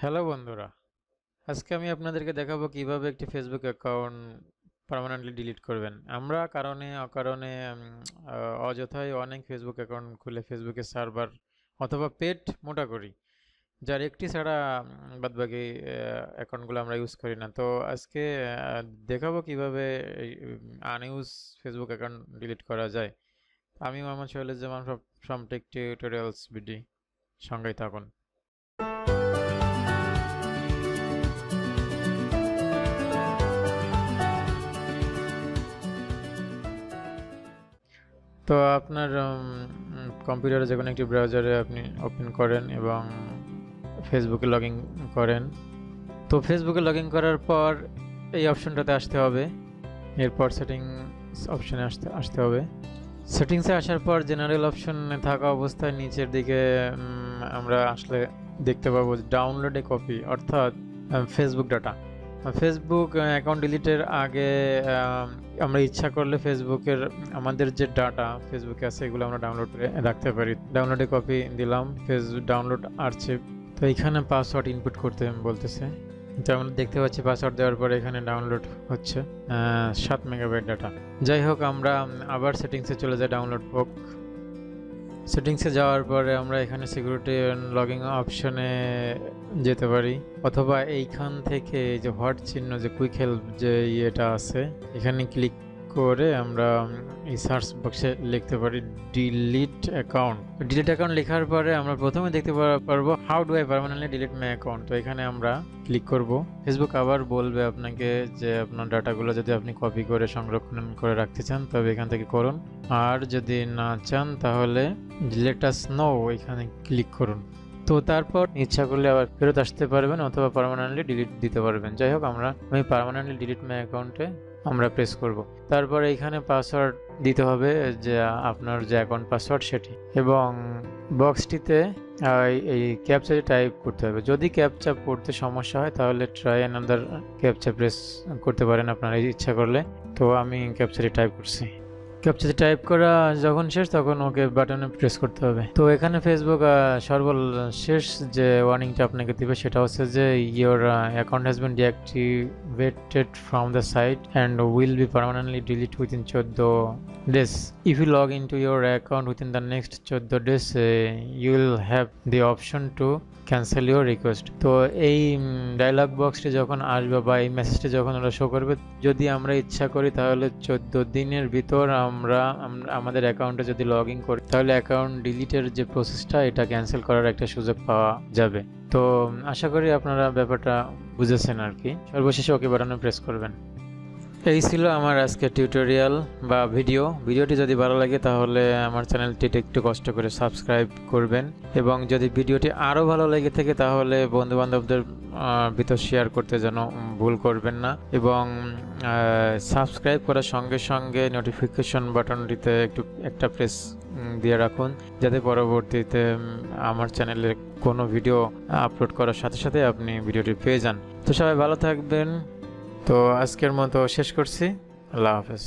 Hello বন্ধুরা, আজকে আমি আপনাদেরকে দেখাবো কিভাবে একটি ফেসবুক অ্যাকাউন্ট পার্মানেন্টলি ডিলিট করবেন। আমরা কারণে অকারণে অযথাই অনেক ফেসবুক অ্যাকাউন্ট খুলে ফেসবুকের সার্ভার অথবা পেট মোটা করি, যার একটি ছাড়া বাদবাকি অ্যাকাউন্টগুলো আমরা ইউজ করি না। তো আজকে দেখাবো কিভাবে আনইউজ ফেসবুক অ্যাকাউন্ট ডিলিট করা যায়। আমি Mohammad Shoiluzzaman from tech tutorials BD, সঙ্গেই থাকুন। তো আপনার কম্পিউটারে যে কোনো একটি ব্রাউজারে আপনি ওপেন করেন এবং ফেসবুকে লগ ইন করেন। তো ফেসবুকে লগ ইন করার পর এই অপশনটাতে আসতে হবে, এরপর সেটিংস অপশনে আসতে হবে। সেটিংসে আসার পর জেনারেল অপশনে থাকা অবস্থায় নিচের দিকে আমরা আসলে দেখতে পাবো ডাউনলোড এ কপি, অর্থাৎ ফেসবুক ডাটা। ফেসবুক অ্যাকাউন্ট ডিলিটের আগে আমরা ইচ্ছা করলে ফেসবুকের আমাদের যে ডাটা ফেসবুকে আছে এগুলো আমরা ডাউনলোড করে রাখতে পারি। ডাউনলোডে কপি দিলাম, ডাউনলোড আর্চিভ। তো এখানে পাসওয়ার্ড ইনপুট করতে বলতেছে, তো আমরা দেখতে পাচ্ছি পাসওয়ার্ড দেওয়ার পরে এখানে ডাউনলোড হচ্ছে 7 মেগাবাইট ডাটা। যাই হোক, আমরা আবার সেটিংসে চলে যাই, ডাউনলোড হোক। সেটিংসে যাওয়ার পরে আমরা এখানে সিকিউরিটি লগইন অপশনে যেতে পারি, অথবা এইখান থেকে যে হোয়াট চিহ্ন যে কুইক হেল্প যে ইয়েটা আছে এখানে ক্লিক করে আমরা এই সার্চ বক্সে লিখতে পারি ডিলিট অ্যাকাউন্ট। ডিলিট অ্যাকাউন্ট লেখার পরে আমরা প্রথমে দেখতে পারবো how do I permanently delete my account. তো এখানে আমরা ক্লিক করব। ফেসবুক আবার বলবে আপনাকে যে আপনার ডাটাগুলো যদি আপনি কপি করে সংরক্ষণ করে রাখতে চান তবে এখান থেকে করুন, আর যদি না চান তাহলে লেট আস নো এখানে ক্লিক করুন। তো তারপর ইচ্ছা করলে আবার ফেরত আসতে পারবেন অথবা পার্মানেন্টলি ডিলিট দিতে পারবেন। যাই হোক, আমি পার্মানেন্টলি ডিলিট মাই অ্যাকাউন্টে আমরা প্রেস করব। তারপর এইখানে পাসওয়ার্ড দিতে হবে, যে আপনার যে অ্যাকাউন্ট পাসওয়ার্ড সেটি, এবং বক্সটিতে এই ক্যাপচাটি টাইপ করতে হবে। যদি ক্যাপচা পড়তে সমস্যা হয় তাহলে ট্রাই অ্যানাদার ক্যাপচা প্রেস করতে পারেন আপনার ইচ্ছা করলে। তো আমি ক্যাপচাটি টাইপ করছি। ক্যাপচাটি টাইপ করা যখন শেষ তখন ওকে বাটনে প্রেস করতে হবে। তো এখানে ফেসবুক সর্বশেষ যে ওয়ার্নিংটা আপনাকে দিবে সেটা হচ্ছে যে your account has been deactivated from the site and will be permanently delete within 14 days. If you log into your account within the next 14 days, you will have the option to cancel your request. তো এই dialogue বক্সটি যখন আসবে বা এই মেসেজটি যখন ওরা show করবে, যদি আমরা ইচ্ছা করি তাহলে 14 দিনের ভিতর আমরা আমাদের অ্যাকাউন্টে যদি লগ ইন করি তাহলে অ্যাকাউন্ট ডিলিটের যে প্রসেসটা এটা ক্যান্সেল করার একটা সুযোগ পাওয়া যাবে। তো আশা করি আপনারা ব্যাপারটা বুঝেছেন আর কি। সর্বশেষে ওকে বাটনে প্রেস করবেন। এই ছিল আমার আজকের টিউটোরিয়াল বা ভিডিওটি যদি ভালো লাগে তাহলে আমার চ্যানেলটিতে একটু কষ্ট করে সাবস্ক্রাইব করবেন, এবং যদি ভিডিওটি আরও ভালো লেগে থাকে তাহলে বন্ধুবান্ধবদের ভিতর শেয়ার করতে যেন ভুল করবেন না, এবং সাবস্ক্রাইব করার সঙ্গে সঙ্গে নোটিফিকেশন বাটনটিতে একটা প্রেস দিয়ে রাখুন, যাতে পরবর্তীতে আমার চ্যানেলে কোনো ভিডিও আপলোড করার সাথে সাথে আপনি ভিডিওটি পেয়ে যান। তো সবাই ভালো থাকবেন। তো আজকের মতো শেষ করছি। আল্লাহ হাফেজ।